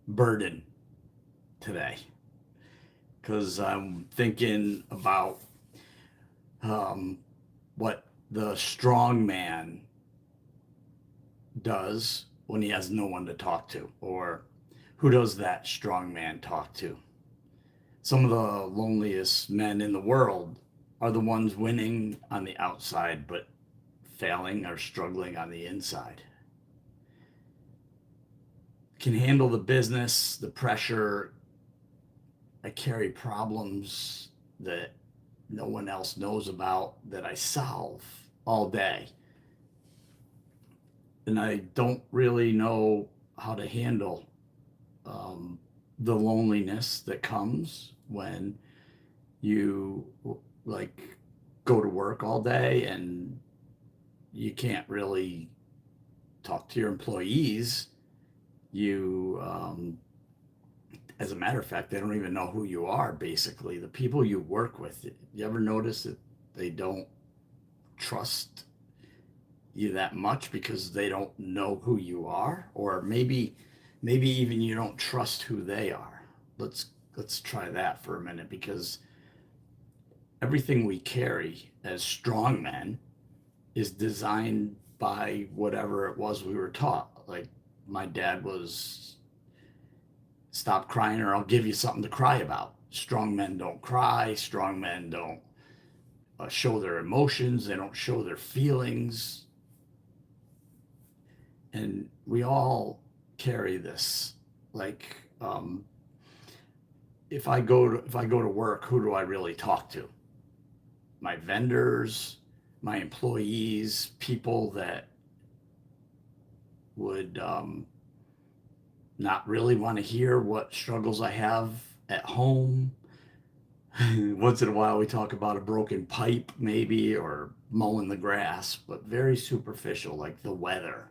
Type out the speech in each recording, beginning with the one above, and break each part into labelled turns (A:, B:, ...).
A: burden today because I'm thinking about um, what the strong man does when he has no one to talk to, or who does that strong man talk to? Some of the loneliest men in the world are the ones winning on the outside, but failing or struggling on the inside. Can handle the business, the pressure. I carry problems that no one else knows about that I solve all day. And I don't really know how to handle um, the loneliness that comes when you like go to work all day and you can't really talk to your employees. You As a matter of fact, they don't even know who you are. Basically, the people you work with, you ever notice that they don't trust you that much because they don't know who you are? Or maybe even you don't trust who they are. Let's try that for a minute, because everything we carry as strong men is designed by whatever it was we were taught. Like my dad was, stop crying or I'll give you something to cry about. Strong men don't cry. Strong men don't show their emotions. They don't show their feelings. And we all carry this. Like, if I go to work, who do I really talk to? My vendors, my employees, people that would not really want to hear what struggles I have at home. Once in a while, we talk about a broken pipe, maybe, or mowing the grass, but very superficial, like the weather.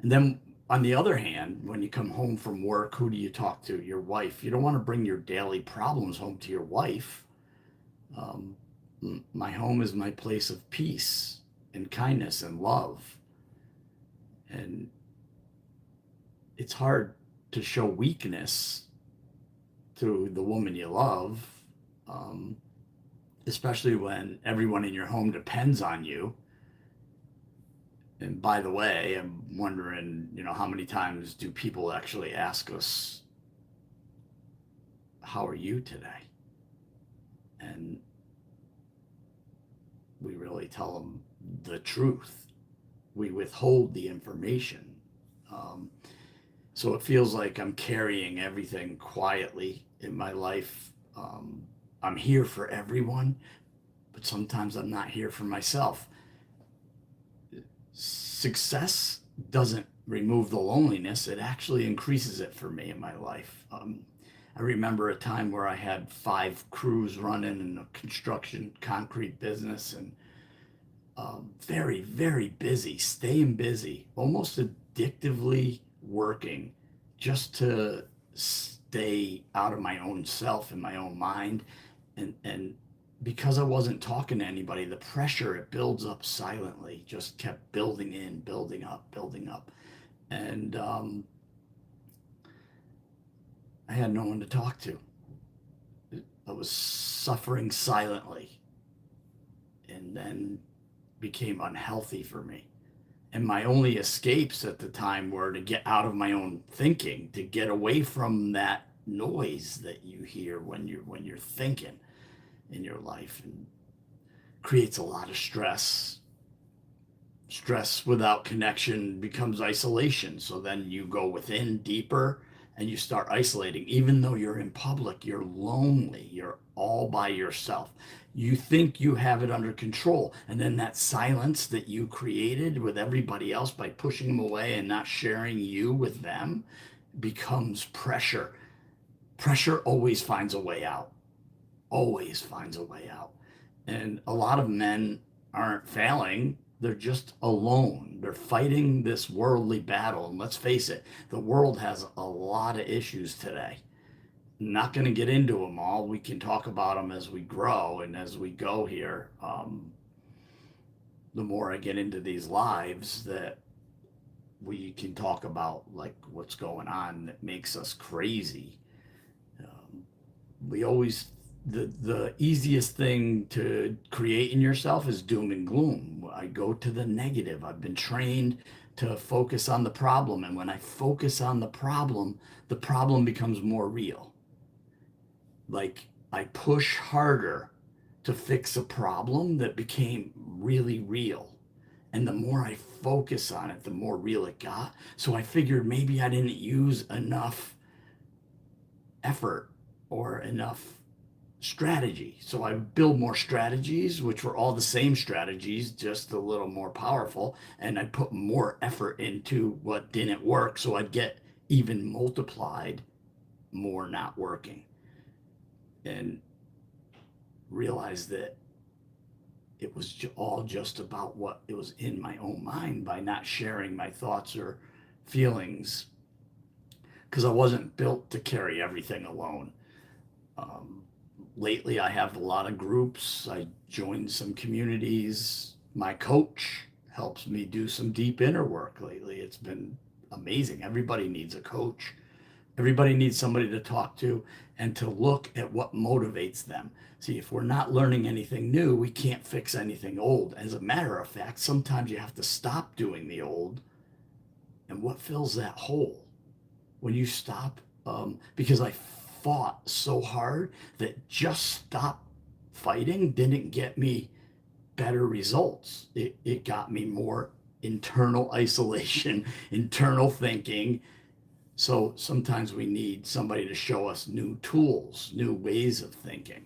A: And then on the other hand, when you come home from work, who do you talk to? Your wife. You don't want to bring your daily problems home to your wife. Um, my home is my place of peace and kindness and love. And it's hard to show weakness to the woman you love, um, especially when everyone in your home depends on you. And by the way, I'm wondering, how many times do people actually ask us, how are you today? And we really tell them the truth. We withhold the information. Um, so it feels like I'm carrying everything quietly in my life. I'm here for everyone, but sometimes I'm not here for myself. Success doesn't remove the loneliness, it actually increases it for me in my life. I remember a time where I had 5 crews running in a construction concrete business, and very, very busy, staying busy, almost addictively working just to stay out of my own self and my own mind. And because I wasn't talking to anybody, the pressure it builds up silently just kept building in, building up, building up. And I had no one to talk to. I was suffering silently, and then became unhealthy for me. And my only escapes at the time were to get out of my own thinking, to get away from that noise that you hear when you're thinking in your life, and creates a lot of stress. Stress without connection becomes isolation. So then you go within deeper and you start isolating. Even though you're in public, you're lonely. You're all by yourself. You think you have it under control. And then that silence that you created with everybody else by pushing them away and not sharing you with them becomes pressure. Pressure always finds a way out, always finds a way out. And a lot of men aren't failing, they're just alone. They're fighting this worldly battle. And let's face it, the world has a lot of issues today. Not going to get into them all. We can talk about them as we grow and as we go here. The more I get into these lives, that we can talk about like what's going on that makes us crazy. Um, we always the easiest thing to create in yourself is doom and gloom. I go to the negative. I've been trained to focus on the problem, and when I focus on the problem becomes more real. Like I push harder to fix a problem that became really real. And the more I focus on it, the more real it got. So I figured maybe I didn't use enough effort or enough strategy. So I build more strategies, which were all the same strategies, just a little more powerful. And I put more effort into what didn't work. So I'd get even multiplied more not working. And realize that it was all just about what it was in my own mind by not sharing my thoughts or feelings because I wasn't built to carry everything alone. Um, Lately, I have a lot of groups. I joined some communities. My coach helps me do some deep inner work lately. It's been amazing. Everybody needs a coach. Everybody needs somebody to talk to and to look at what motivates them. See, if we're not learning anything new, we can't fix anything old. As a matter of fact, sometimes you have to stop doing the old. And what fills that hole? When you stop, because I fought so hard that just stop fighting didn't get me better results. It got me more internal isolation, internal thinking. So sometimes we need somebody to show us new tools, new ways of thinking.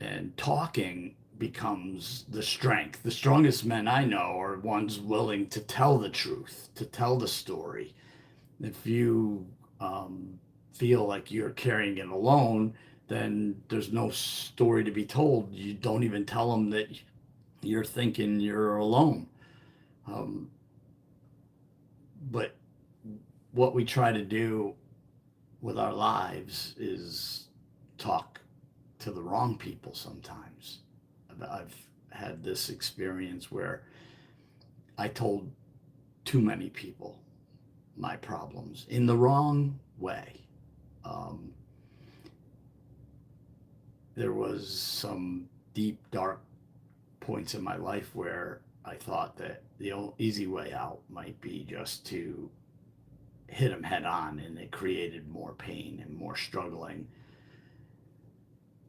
A: And talking becomes the strength. The strongest men I know are ones willing to tell the truth, to tell the story. If you feel like you're carrying it alone, then there's no story to be told. You don't even tell them that you're thinking you're alone. Um, but what we try to do with our lives is talk to the wrong people sometimes. I've had this experience where I told too many people my problems in the wrong way. Um, there was some deep, dark points in my life where I thought that the easy way out might be just to hit them head on, and it created more pain and more struggling.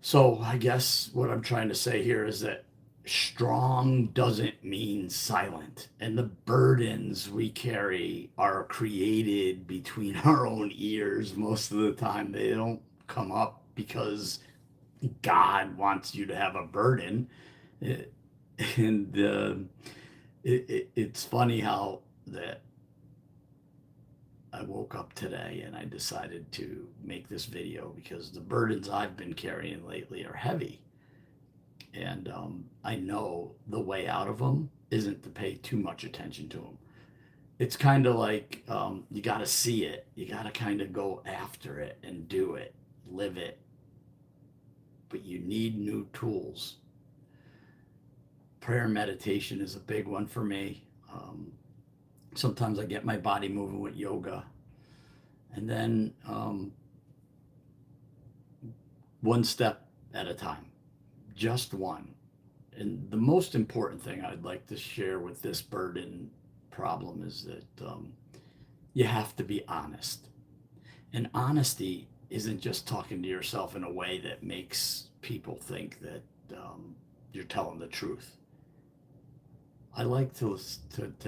A: So I guess what I'm trying to say here is that strong doesn't mean silent. And the burdens we carry are created between our own ears most of the time. They don't come up because God wants you to have a burden. It, and it's funny how that I woke up today and I decided to make this video because the burdens I've been carrying lately are heavy. And I know the way out of them isn't to pay too much attention to them. It's kind of like you got to see it. You got to kind of go after it and do it, live it. But you need new tools. Prayer and meditation is a big one for me. Sometimes I get my body moving with yoga. And then one step at a time, just one. And the most important thing I'd like to share with this burden problem is that you have to be honest. And honesty isn't just talking to yourself in a way that makes people think that you're telling the truth. I like to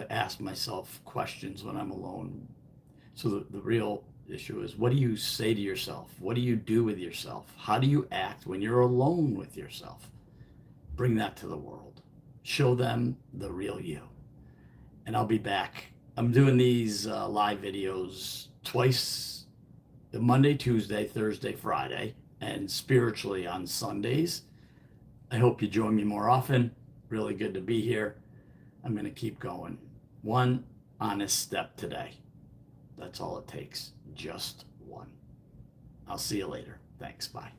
A: ask myself questions when I'm alone. So the real issue is, what do you say to yourself? What do you do with yourself? How do you act when you're alone with yourself? Bring that to the world. Show them the real you. And I'll be back. I'm doing these live videos twice, Monday, Tuesday, Thursday, Friday, and spiritually on Sundays. I hope you join me more often. Really good to be here. I'm going to keep going. One honest step today. That's all it takes. Just one. I'll see you later. Thanks. Bye.